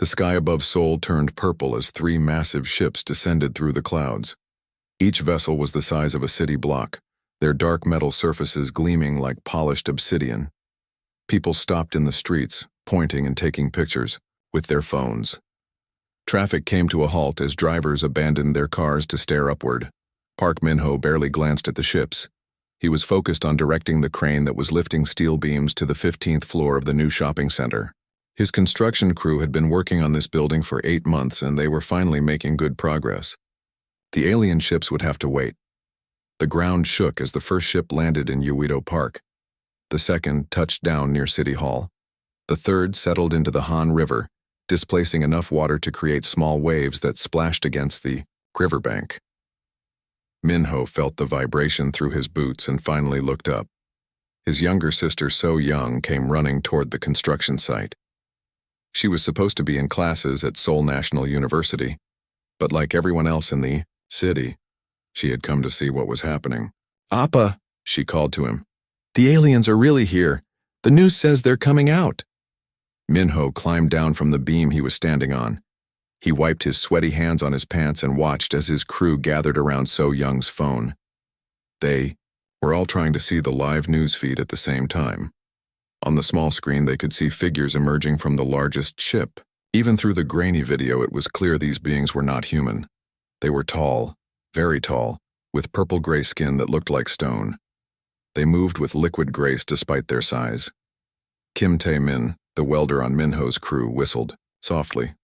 The sky above Seoul turned purple as three massive ships descended through the clouds. Each vessel was the size of a city block, their dark metal surfaces gleaming like polished obsidian. People stopped in the streets, pointing and taking pictures, with their phones. Traffic came to a halt as drivers abandoned their cars to stare upward. Park Min-ho barely glanced at the ships. He was focused on directing the crane that was lifting steel beams to the 15th floor of the new shopping center. His construction crew had been working on this building for 8 months, and they were finally making good progress. The alien ships would have to wait. The ground shook as the first ship landed in Uedo Park. The second touched down near City Hall. The third settled into the Han River, displacing enough water to create small waves that splashed against the riverbank. Min-ho felt the vibration through his boots and finally looked up. His younger sister, So Young, came running toward the construction site. She was supposed to be in classes at Seoul National University, but like everyone else in the city, she had come to see what was happening. "Appa," she called to him. "The aliens are really here. The news says they're coming out." Min-ho climbed down from the beam he was standing on. He wiped his sweaty hands on his pants and watched as his crew gathered around So Young's phone. They were all trying to see the live news feed at the same time. On the small screen, they could see figures emerging from the largest ship. Even through the grainy video, it was clear these beings were not human. They were tall, very tall, with purple-gray skin that looked like stone. They moved with liquid grace despite their size. Kim Tae-min, the welder on Min-ho's crew, whistled softly.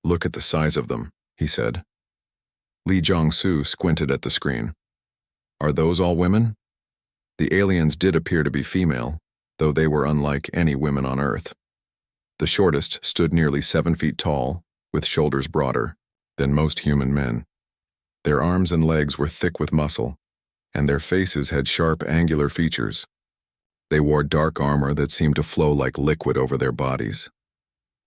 "Look at the size of them," he said. Lee Jong-soo squinted at the screen. "Are those all women?" The aliens did appear to be female, though they were unlike any women on Earth. The shortest stood nearly 7 feet tall, with shoulders broader than most human men. Their arms and legs were thick with muscle, and their faces had sharp, angular features. They wore dark armor that seemed to flow like liquid over their bodies.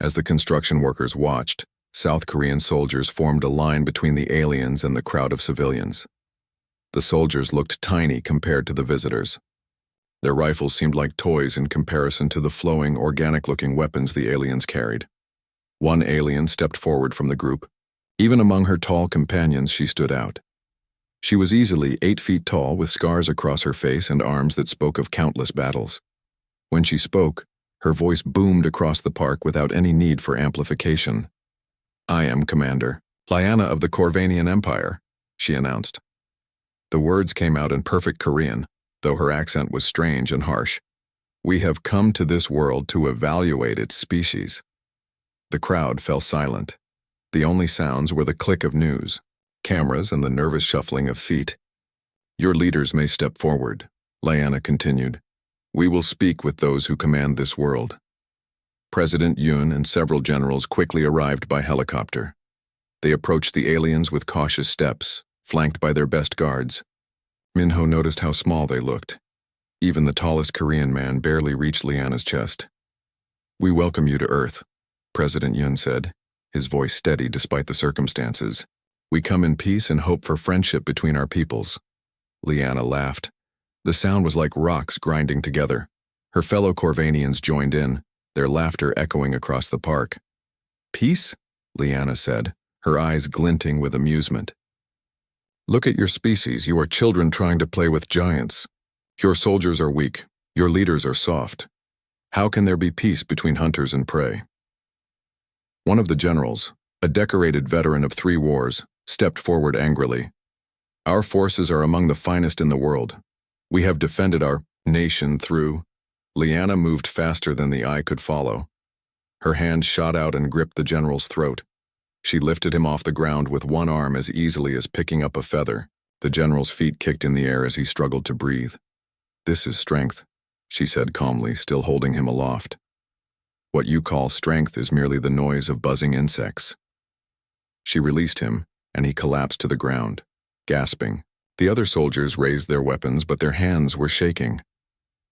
As the construction workers watched, South Korean soldiers formed a line between the aliens and the crowd of civilians. The soldiers looked tiny compared to the visitors. Their rifles seemed like toys in comparison to the flowing, organic-looking weapons the aliens carried. One alien stepped forward from the group. Even among her tall companions, she stood out. She was easily 8 feet tall, with scars across her face and arms that spoke of countless battles. When she spoke, her voice boomed across the park without any need for amplification. "I am Commander Lyanna of the Corvanian Empire," she announced. The words came out in perfect Korean, though her accent was strange and harsh. "We have come to this world to evaluate its species." The crowd fell silent. The only sounds were the click of news, cameras, and the nervous shuffling of feet. "Your leaders may step forward," Lyanna continued. "We will speak with those who command this world." President Yoon and several generals quickly arrived by helicopter. They approached the aliens with cautious steps, flanked by their best guards. Min-ho noticed how small they looked. Even the tallest Korean man barely reached Lyanna's chest. "We welcome you to Earth," President Yoon said, his voice steady despite the circumstances. "We come in peace and hope for friendship between our peoples." Lyanna laughed. The sound was like rocks grinding together. Her fellow Corvanians joined in, their laughter echoing across the park. "Peace?" Lyanna said, her eyes glinting with amusement. "Look at your species. You are children trying to play with giants. Your soldiers are weak. Your leaders are soft. How can there be peace between hunters and prey?" One of the generals, a decorated veteran of 3 wars, stepped forward angrily. "Our forces are among the finest in the world. We have defended our nation through—" Lyanna moved faster than the eye could follow. Her hand shot out and gripped the general's throat. She lifted him off the ground with one arm as easily as picking up a feather. The general's feet kicked in the air as he struggled to breathe. "This is strength," she said calmly, still holding him aloft. "What you call strength is merely the noise of buzzing insects." She released him, and he collapsed to the ground, gasping. The other soldiers raised their weapons, but their hands were shaking.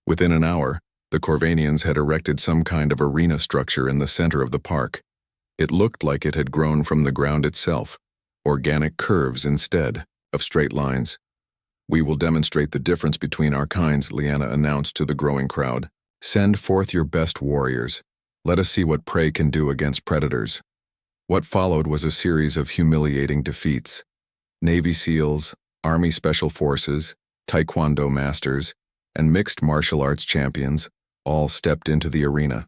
Within an hour, the Corvanians had erected some kind of arena structure in the center of the park. It looked like it had grown from the ground itself, organic curves instead of straight lines. "We will demonstrate the difference between our kinds," Lyanna announced to the growing crowd. "Send forth your best warriors. Let us see what prey can do against predators. What followed was a series of humiliating defeats. Navy SEALs, Army Special Forces, Taekwondo masters, and mixed martial arts champions all stepped into the arena.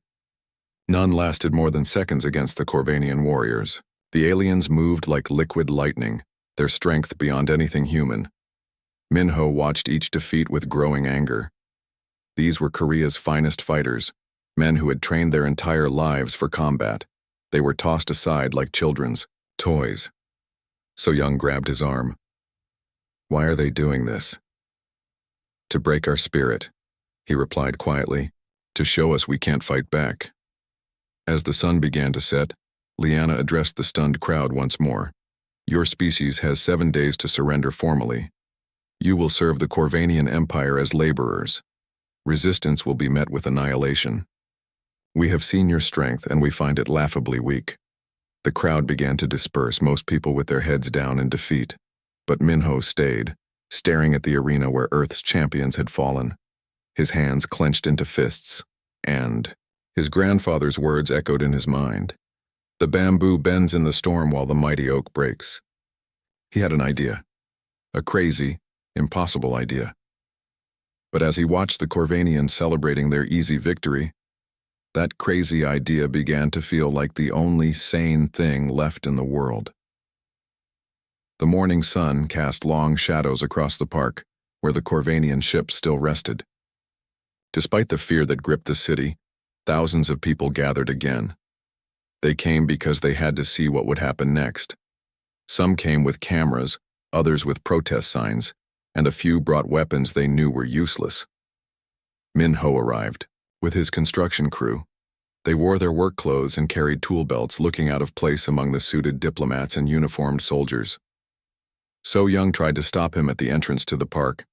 None lasted more than seconds against the Corvanian warriors. The aliens moved like liquid lightning, their strength beyond anything human. Minho watched each defeat with growing anger. These were Korea's finest fighters, men who had trained their entire lives for combat. They were tossed aside like children's toys. So Young grabbed his arm. Why are they doing this? To break our spirit, he replied quietly, to show us we can't fight back. As the sun began to set, Liana addressed the stunned crowd once more. Your species has 7 days to surrender formally. You will serve the Corvanian Empire as laborers. Resistance will be met with annihilation. We have seen your strength and we find it laughably weak. The crowd began to disperse, most people with their heads down in defeat. But Minho stayed, staring at the arena where Earth's champions had fallen. His hands clenched into fists, and his grandfather's words echoed in his mind. The bamboo bends in the storm while the mighty oak breaks. He had an idea. A crazy, impossible idea. But as he watched the Corvanians celebrating their easy victory, that crazy idea began to feel like the only sane thing left in the world. The morning sun cast long shadows across the park, where the Corvanian ship still rested. Despite the fear that gripped the city, thousands of people gathered again. They came because they had to see what would happen next. Some came with cameras, others with protest signs, and a few brought weapons they knew were useless. Minho arrived, with his construction crew. They wore their work clothes and carried tool belts, looking out of place among the suited diplomats and uniformed soldiers. So Young tried to stop him at the entrance to the park.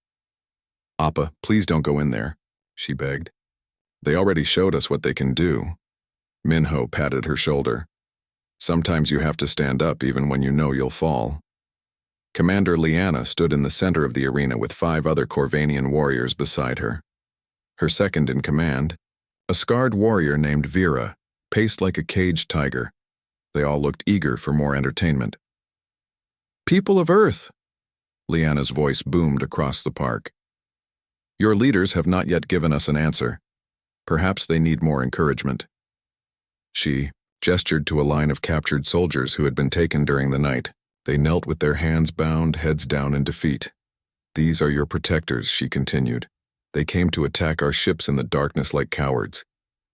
"Appa, please don't go in there," she begged. "They already showed us what they can do." Minho patted her shoulder. "Sometimes you have to stand up even when you know you'll fall." Commander Liana stood in the center of the arena with 5 other Corvanian warriors beside her. Her second in command, a scarred warrior named Vera, paced like a caged tiger. They all looked eager for more entertainment. "People of Earth," Liana's voice boomed across the park. "Your leaders have not yet given us an answer. Perhaps they need more encouragement." She gestured to a line of captured soldiers who had been taken during the night. They knelt with their hands bound, heads down in defeat. "These are your protectors," she continued. "They came to attack our ships in the darkness like cowards.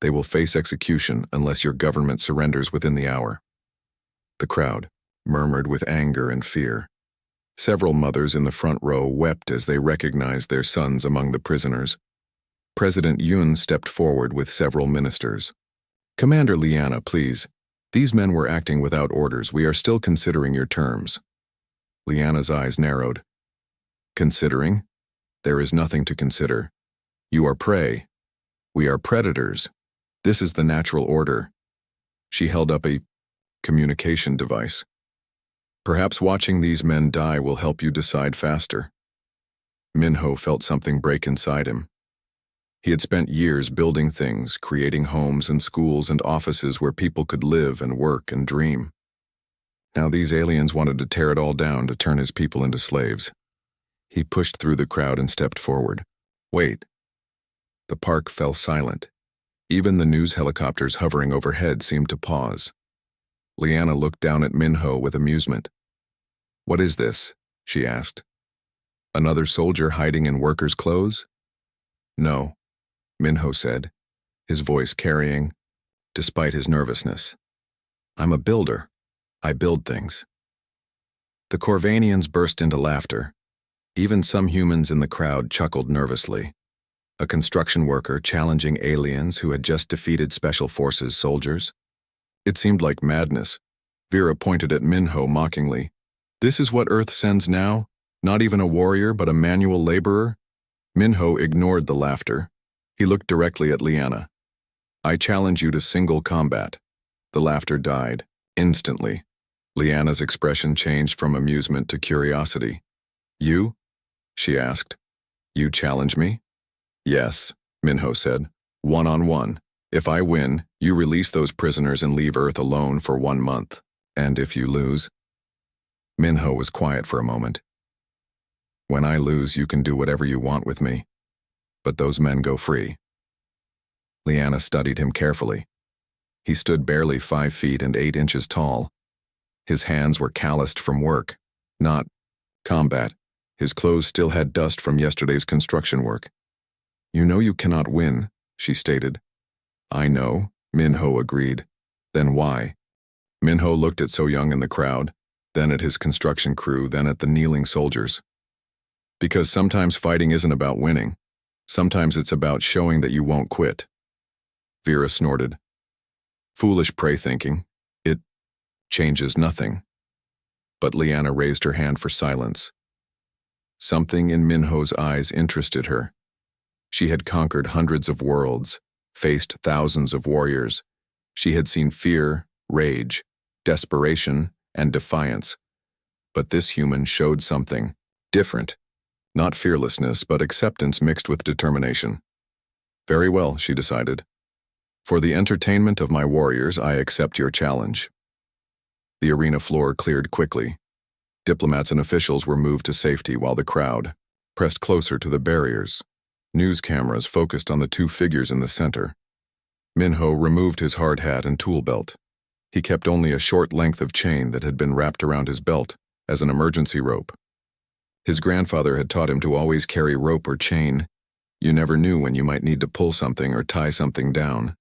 They will face execution unless your government surrenders within the hour." The crowd murmured with anger and fear. Several mothers in the front row wept as they recognized their sons among the prisoners. President Yun stepped forward with several ministers. "Commander Liana, please. These men were acting without orders. We are still considering your terms." Liana's eyes narrowed. "Considering? There is nothing to consider. You are prey. We are predators. This is the natural order." She held up a communication device. "Perhaps watching these men die will help you decide faster." Minho felt something break inside him. He had spent years building things, creating homes and schools and offices where people could live and work and dream. Now these aliens wanted to tear it all down to turn his people into slaves. He pushed through the crowd and stepped forward. "Wait." The park fell silent. Even the news helicopters hovering overhead seemed to pause. Liana looked down at Minho with amusement. "What is this?" she asked. "Another soldier hiding in workers' clothes?" "No," Minho said, his voice carrying, despite his nervousness. "I'm a builder. I build things." The Corvanians burst into laughter. Even some humans in the crowd chuckled nervously. A construction worker challenging aliens who had just defeated Special Forces soldiers. It seemed like madness. Vera pointed at Minho mockingly. "This is what Earth sends now? Not even a warrior, but a manual laborer?" Minho ignored the laughter. He looked directly at Liana. "I challenge you to single combat." The laughter died, instantly. Liana's expression changed from amusement to curiosity. "You?" she asked. "You challenge me?" "Yes," Minho said. "One-on-one. If I win, you release those prisoners and leave Earth alone for 1 month. And if you lose? Minho was quiet for a moment. When I lose, you can do whatever you want with me. But those men go free. Liana studied him carefully. He stood barely 5 feet and 8 inches tall. His hands were calloused from work, not combat. His clothes still had dust from yesterday's construction work. You know you cannot win, she stated. I know, Minho agreed. Then why? Minho looked at So Young in the crowd, then at his construction crew, then at the kneeling soldiers. Because sometimes fighting isn't about winning. Sometimes it's about showing that you won't quit. Vera snorted. Foolish prey thinking. It changes nothing. But Liana raised her hand for silence. Something in Minho's eyes interested her. She had conquered hundreds of worlds, faced thousands of warriors. She had seen fear, rage, desperation, and defiance. But this human showed something different. Not fearlessness, but acceptance mixed with determination. Very well, she decided. For the entertainment of my warriors, I accept your challenge. The arena floor cleared quickly. Diplomats and officials were moved to safety while the crowd pressed closer to the barriers. News cameras focused on the 2 figures in the center. Minho removed his hard hat and tool belt. He kept only a short length of chain that had been wrapped around his belt as an emergency rope. His grandfather had taught him to always carry rope or chain. You never knew when you might need to pull something or tie something down.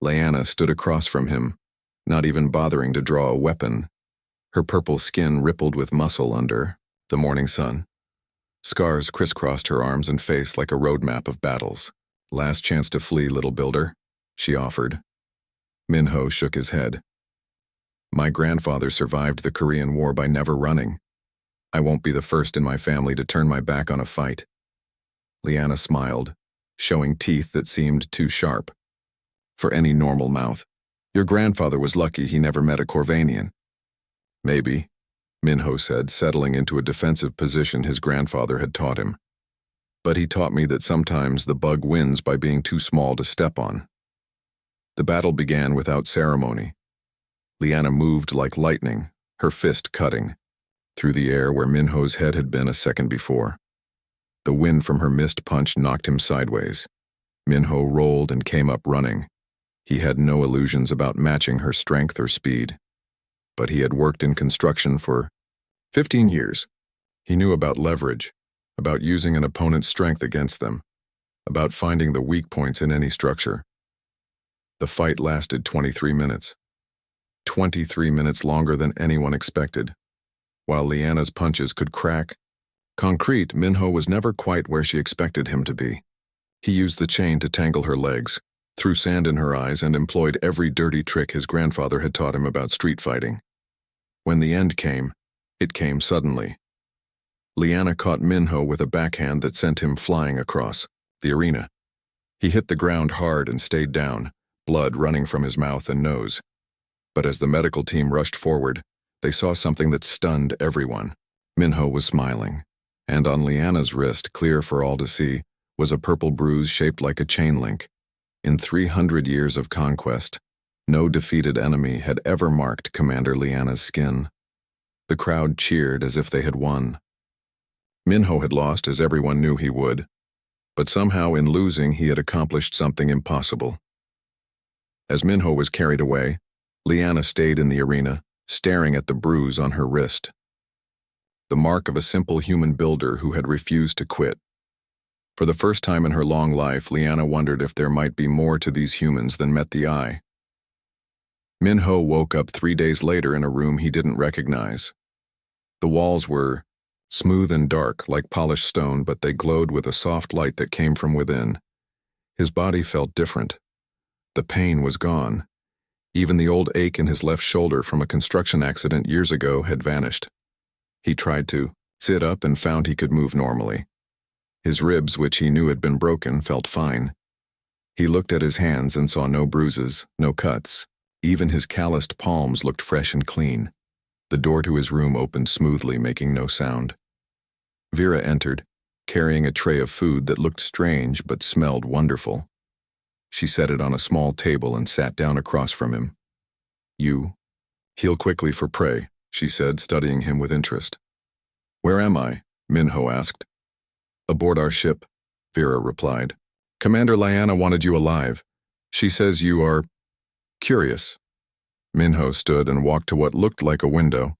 Liana stood across from him, not even bothering to draw a weapon. Her purple skin rippled with muscle under the morning sun. Scars crisscrossed her arms and face like a roadmap of battles. Last chance to flee, little builder, she offered. Minho shook his head. My grandfather survived the Korean War by never running. I won't be the first in my family to turn my back on a fight. Liana smiled, showing teeth that seemed too sharp for any normal mouth. Your grandfather was lucky he never met a Corvanian. Maybe, Minho said, settling into a defensive position his grandfather had taught him. But he taught me that sometimes the bug wins by being too small to step on. The battle began without ceremony. Liana moved like lightning, her fist cutting through the air where Minho's head had been a second before. The wind from her missed punch knocked him sideways. Minho rolled and came up running. He had no illusions about matching her strength or speed. But he had worked in construction for 15 years. He knew about leverage, about using an opponent's strength against them, about finding the weak points in any structure. The fight lasted 23 minutes. 23 minutes longer than anyone expected. While Liana's punches could crack concrete, Minho was never quite where she expected him to be. He used the chain to tangle her legs, threw sand in her eyes, and employed every dirty trick his grandfather had taught him about street fighting. When the end came, it came suddenly. Liana caught Minho with a backhand that sent him flying across the arena. He hit the ground hard and stayed down, blood running from his mouth and nose. But as the medical team rushed forward, they saw something that stunned everyone. Minho was smiling, and on Liana's wrist, clear for all to see, was a purple bruise shaped like a chain link. In 300 years of conquest, no defeated enemy had ever marked Commander Liana's skin. The crowd cheered as if they had won. Minho had lost as everyone knew he would, but somehow in losing he had accomplished something impossible. As Minho was carried away, Liana stayed in the arena, staring at the bruise on her wrist. The mark of a simple human builder who had refused to quit. For the first time in her long life, Liana wondered if there might be more to these humans than met the eye. Minho woke up 3 days later in a room he didn't recognize. The walls were smooth and dark, like polished stone, but they glowed with a soft light that came from within. His body felt different. The pain was gone. Even the old ache in his left shoulder from a construction accident years ago had vanished. He tried to sit up and found he could move normally. His ribs, which he knew had been broken, felt fine. He looked at his hands and saw no bruises, no cuts. Even his calloused palms looked fresh and clean. The door to his room opened smoothly, making no sound. Vera entered, carrying a tray of food that looked strange but smelled wonderful. She set it on a small table and sat down across from him. You? Heal quickly for prey, she said, studying him with interest. Where am I? Minho asked. Aboard our ship, Vera replied. Commander Lyanna wanted you alive. She says you are curious. Minho stood and walked to what looked like a window.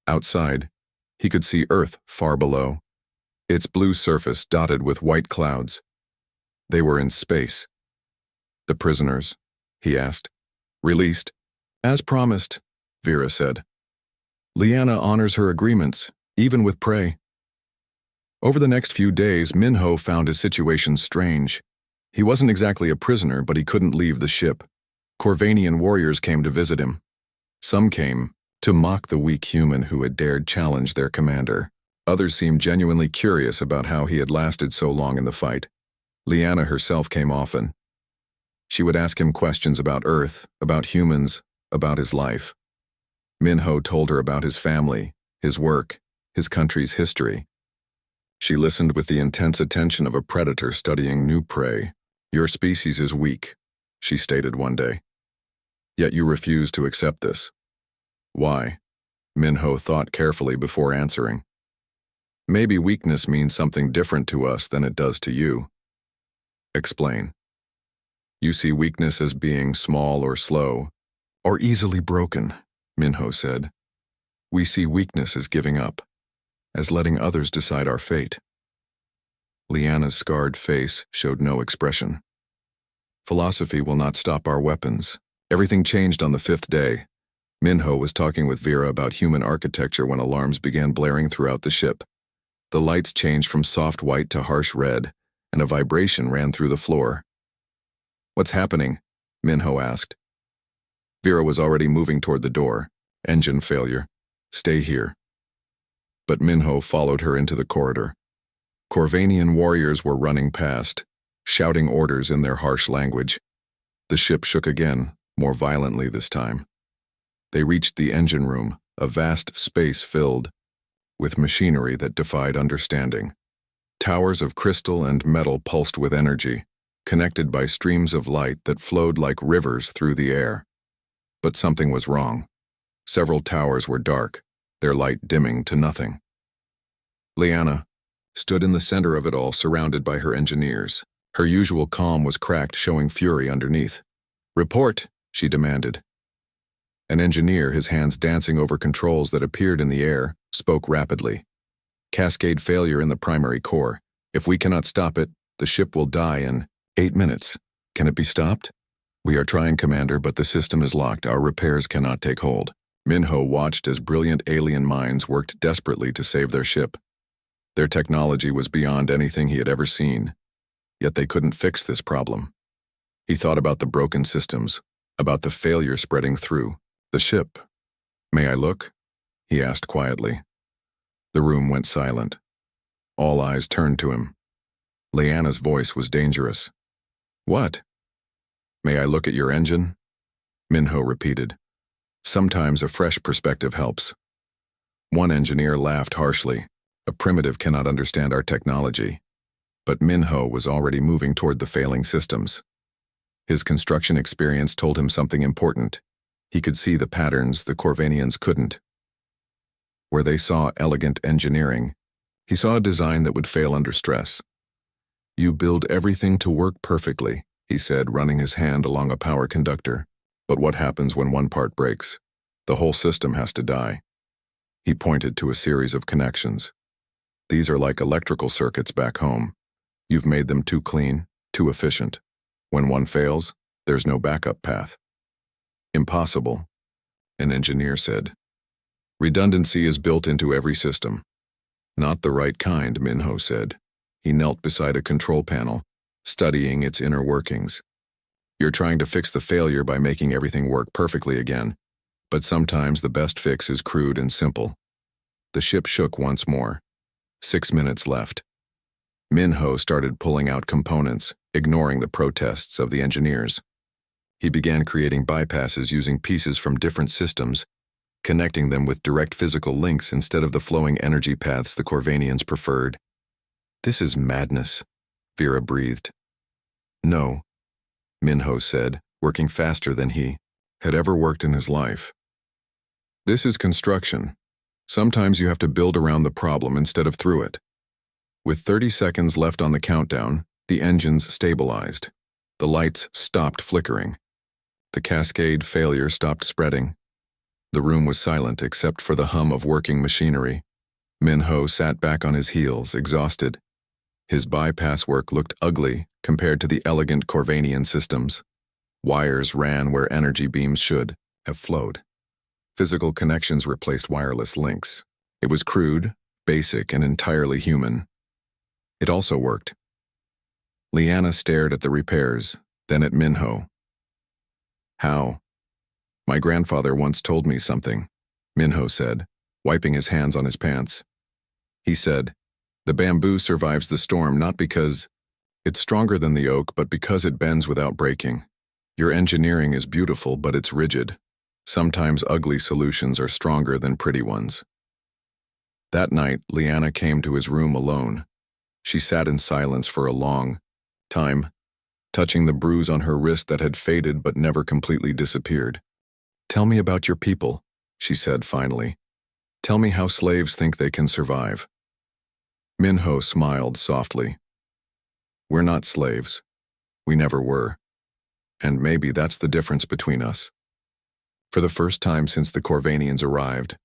Outside, he could see Earth far below, its blue surface dotted with white clouds. They were in space. The prisoners, he asked. Released. As promised, Vera said. Lyanna honors her agreements, even with prey. Over the next few days, Minho found his situation strange. He wasn't exactly a prisoner, but he couldn't leave the ship. Corvanian warriors came to visit him. Some came to mock the weak human who had dared challenge their commander. Others seemed genuinely curious about how he had lasted so long in the fight. Lyanna herself came often. She would ask him questions about Earth, about humans, about his life. Minho told her about his family, his work, his country's history. She listened with the intense attention of a predator studying new prey. Your species is weak, she stated one day. Yet you refuse to accept this. Why? Minho thought carefully before answering. Maybe weakness means something different to us than it does to you. Explain. You see weakness as being small or slow, or easily broken, Minho said. We see weakness as giving up, as letting others decide our fate. Lyanna's scarred face showed no expression. Philosophy will not stop our weapons. Everything changed on the 5th day. Minho was talking with Vera about human architecture when alarms began blaring throughout the ship. The lights changed from soft white to harsh red, and a vibration ran through the floor. What's happening? Minho asked. Vera was already moving toward the door. Engine failure. Stay here. But Minho followed her into the corridor. Corvanian warriors were running past, shouting orders in their harsh language. The ship shook again, more violently this time. They reached the engine room, a vast space filled with machinery that defied understanding. Towers of crystal and metal pulsed with energy, connected by streams of light that flowed like rivers through the air. But something was wrong. Several towers were dark, their light dimming to nothing. Lyanna stood in the center of it all, surrounded by her engineers. Her usual calm was cracked, showing fury underneath. Report, she demanded. An engineer, his hands dancing over controls that appeared in the air, spoke rapidly. Cascade failure in the primary core. If we cannot stop it, the ship will die in 8 minutes. Can it be stopped? We are trying, Commander, but the system is locked. Our repairs cannot take hold. Minho watched as brilliant alien minds worked desperately to save their ship. Their technology was beyond anything he had ever seen. Yet they couldn't fix this problem. He thought about the broken systems, about the failure spreading through the ship. May I look? He asked quietly. The room went silent. All eyes turned to him. Lyanna's voice was dangerous. What? May I look at your engine? Minho repeated. Sometimes a fresh perspective helps. One engineer laughed harshly. A primitive cannot understand our technology. But Minho was already moving toward the failing systems. His construction experience told him something important. He could see the patterns the Corvanians couldn't. Where they saw elegant engineering, he saw a design that would fail under stress. You build everything to work perfectly, he said, running his hand along a power conductor. But what happens when one part breaks? The whole system has to die. He pointed to a series of connections. These are like electrical circuits back home. You've made them too clean, too efficient. When one fails, there's no backup path. Impossible, an engineer said. Redundancy is built into every system. Not the right kind, Minho said. He knelt beside a control panel, studying its inner workings. You're trying to fix the failure by making everything work perfectly again, but sometimes the best fix is crude and simple. The ship shook once more. 6 minutes left. Minho started pulling out components, ignoring the protests of the engineers. He began creating bypasses using pieces from different systems, connecting them with direct physical links instead of the flowing energy paths the Corvanians preferred. This is madness, Vera breathed. No, Minho said, working faster than he had ever worked in his life. This is construction. Sometimes you have to build around the problem instead of through it. With 30 seconds left on the countdown, the engines stabilized. The lights stopped flickering. The cascade failure stopped spreading. The room was silent except for the hum of working machinery. Minho sat back on his heels, exhausted. His bypass work looked ugly compared to the elegant Corvanian systems. Wires ran where energy beams should have flowed. Physical connections replaced wireless links. It was crude, basic, and entirely human. It also worked. Liana stared at the repairs, then at Minho. How? My grandfather once told me something, Minho said, wiping his hands on his pants. He said, the bamboo survives the storm not because it's stronger than the oak, but because it bends without breaking. Your engineering is beautiful, but it's rigid. Sometimes ugly solutions are stronger than pretty ones. That night, Liana came to his room alone. She sat in silence for a long time, touching the bruise on her wrist that had faded but never completely disappeared. Tell me about your people, she said finally. Tell me how slaves think they can survive. Minho smiled softly. We're not slaves. We never were. And maybe that's the difference between us. For the first time since the Corvanians arrived,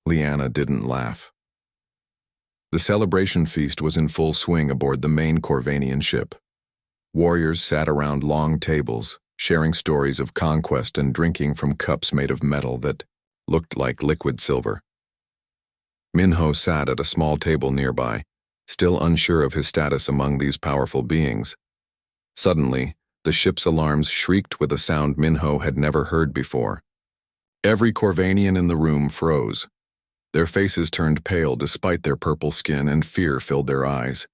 Liana didn't laugh. The celebration feast was in full swing aboard the main Corvanian ship. Warriors sat around long tables, sharing stories of conquest and drinking from cups made of metal that looked like liquid silver. Minho sat at a small table nearby, still unsure of his status among these powerful beings. Suddenly, the ship's alarms shrieked with a sound Minho had never heard before. Every Corvanian in the room froze. Their faces turned pale despite their purple skin, and fear filled their eyes.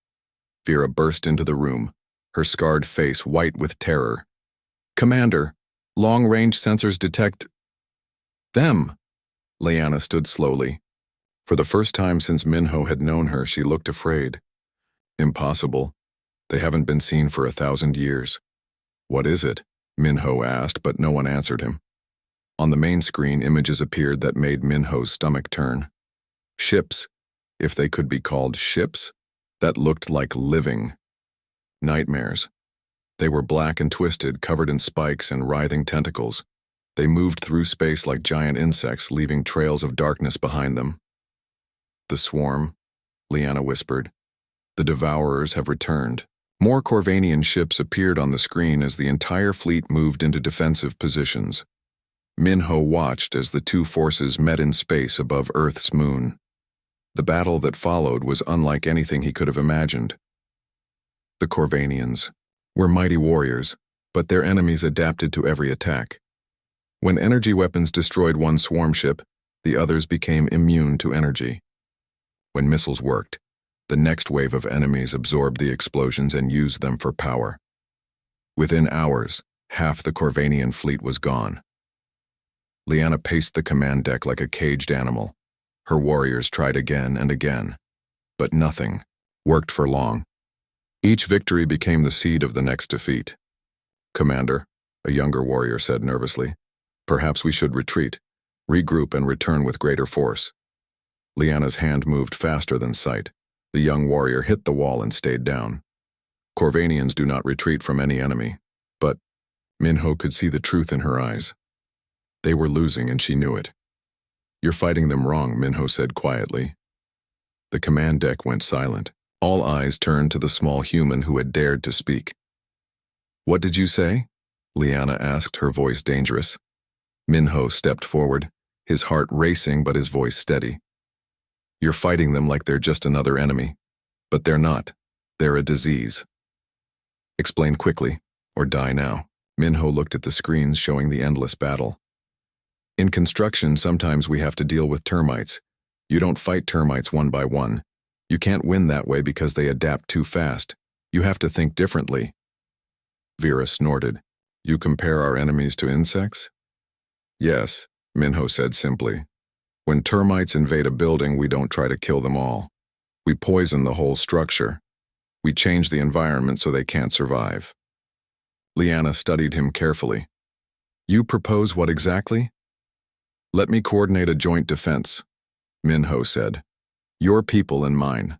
Vera burst into the room, her scarred face white with terror. Commander, long-range sensors detect them. Liana stood slowly. For the first time since Minho had known her, she looked afraid. Impossible. They haven't been seen for 1,000 years. What is it? Minho asked, but no one answered him. On the main screen, images appeared that made Minho's stomach turn. Ships, if they could be called ships, that looked like living nightmares. They were black and twisted, covered in spikes and writhing tentacles. They moved through space like giant insects, leaving trails of darkness behind them. The swarm, Liana whispered. The devourers have returned. More Corvanian ships appeared on the screen as the entire fleet moved into defensive positions. Minho watched as the two forces met in space above Earth's moon. The battle that followed was unlike anything he could have imagined. The Corvanians were mighty warriors, but their enemies adapted to every attack. When energy weapons destroyed one swarm ship, the others became immune to energy. When missiles worked, the next wave of enemies absorbed the explosions and used them for power. Within hours, half the Corvanian fleet was gone. Liana paced the command deck like a caged animal. Her warriors tried again and again, but nothing worked for long. Each victory became the seed of the next defeat. Commander, a younger warrior said nervously, perhaps we should retreat, regroup and return with greater force. Liana's hand moved faster than sight. The young warrior hit the wall and stayed down. Corvanians do not retreat from any enemy, but Minho could see the truth in her eyes. They were losing and she knew it. You're fighting them wrong, Minho said quietly. The command deck went silent. All eyes turned to the small human who had dared to speak. What did you say? Liana asked, her voice dangerous. Minho stepped forward, his heart racing but his voice steady. You're fighting them like they're just another enemy. But they're not. They're a disease. Explain quickly, or die now. Minho looked at the screens showing the endless battle. In construction, sometimes we have to deal with termites. You don't fight termites one by one. You can't win that way because they adapt too fast. You have to think differently. Vera snorted. You compare our enemies to insects? Yes, Minho said simply. When termites invade a building, we don't try to kill them all. We poison the whole structure. We change the environment so they can't survive. Liana studied him carefully. You propose what exactly? Let me coordinate a joint defense, Minho said. Your people and mine.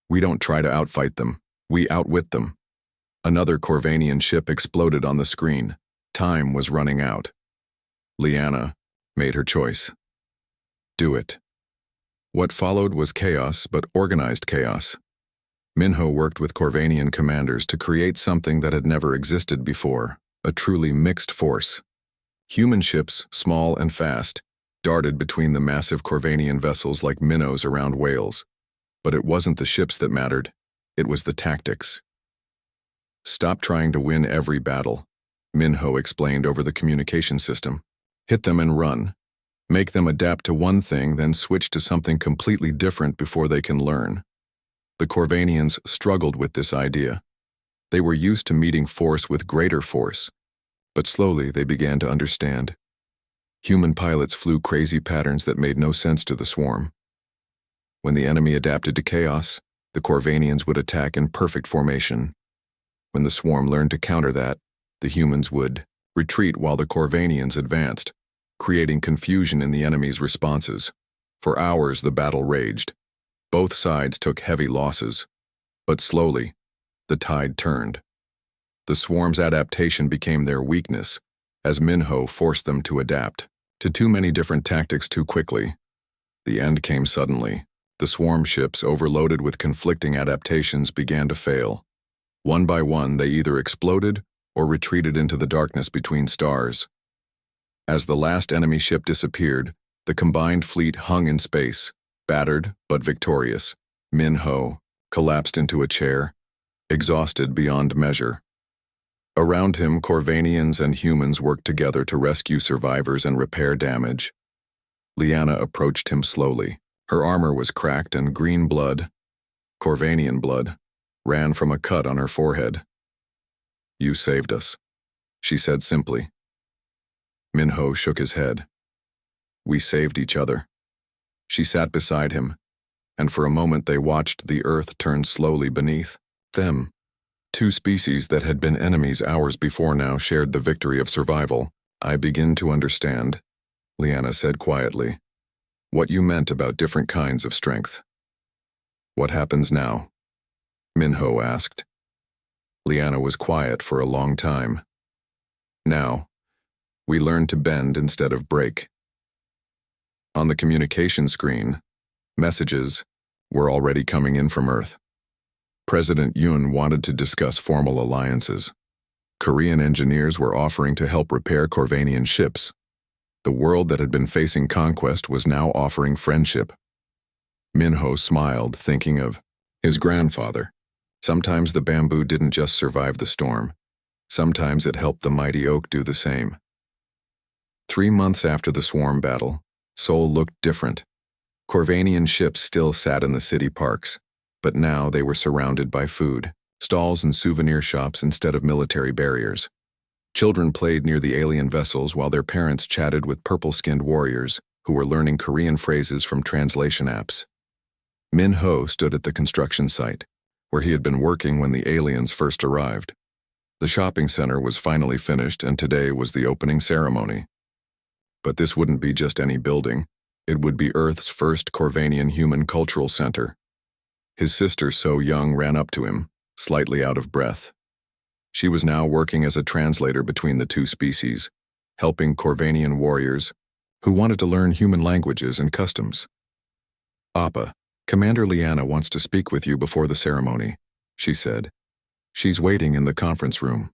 We don't try to outfight them, we outwit them. Another Corvanian ship exploded on the screen. Time was running out. Liana made her choice. Do it. What followed was chaos, but organized chaos. Minho worked with Corvanian commanders to create something that had never existed before, a truly mixed force. Human ships, small and fast, darted between the massive Corvanian vessels like minnows around whales. But it wasn't the ships that mattered, it was the tactics. Stop trying to win every battle, Minho explained over the communication system. Hit them and run. Make them adapt to one thing, then switch to something completely different before they can learn. The Corvanians struggled with this idea. They were used to meeting force with greater force, but slowly they began to understand. Human pilots flew crazy patterns that made no sense to the swarm. When the enemy adapted to chaos, the Corvanians would attack in perfect formation. When the swarm learned to counter that, the humans would retreat while the Corvanians advanced, creating confusion in the enemy's responses. For hours the battle raged. Both sides took heavy losses. But slowly, the tide turned. The swarm's adaptation became their weakness, as Minho forced them to adapt to too many different tactics too quickly. The end came suddenly. The swarm ships, overloaded with conflicting adaptations, began to fail. One by one, they either exploded or retreated into the darkness between stars. As the last enemy ship disappeared, the combined fleet hung in space, battered but victorious. Minho collapsed into a chair, exhausted beyond measure. Around him, Corvanians and humans worked together to rescue survivors and repair damage. Liana approached him slowly. Her armor was cracked and green blood, Corvanian blood, ran from a cut on her forehead. You saved us, she said simply. Minho shook his head. We saved each other. She sat beside him, and for a moment they watched the earth turn slowly beneath them. Two species that had been enemies hours before now shared the victory of survival. I begin to understand, Liana said quietly, what you meant about different kinds of strength. What happens now? Minho asked. Liana was quiet for a long time. Now, we learn to bend instead of break. On the communication screen, messages were already coming in from Earth. President Yoon wanted to discuss formal alliances. Korean engineers were offering to help repair Corvanian ships. The world that had been facing conquest was now offering friendship. Minho smiled, thinking of his grandfather. Sometimes the bamboo didn't just survive the storm. Sometimes it helped the mighty oak do the same. 3 months after the swarm battle, Seoul looked different. Corvanian ships still sat in the city parks, but now they were surrounded by food, stalls and souvenir shops instead of military barriers. Children played near the alien vessels while their parents chatted with purple-skinned warriors who were learning Korean phrases from translation apps. Minho stood at the construction site, where he had been working when the aliens first arrived. The shopping center was finally finished, and today was the opening ceremony. But this wouldn't be just any building. It would be Earth's first Corvanian human cultural center. His sister, So Young, ran up to him, slightly out of breath. She was now working as a translator between the two species, helping Corvanian warriors who wanted to learn human languages and customs. Appa, Commander Liana wants to speak with you before the ceremony, she said. She's waiting in the conference room.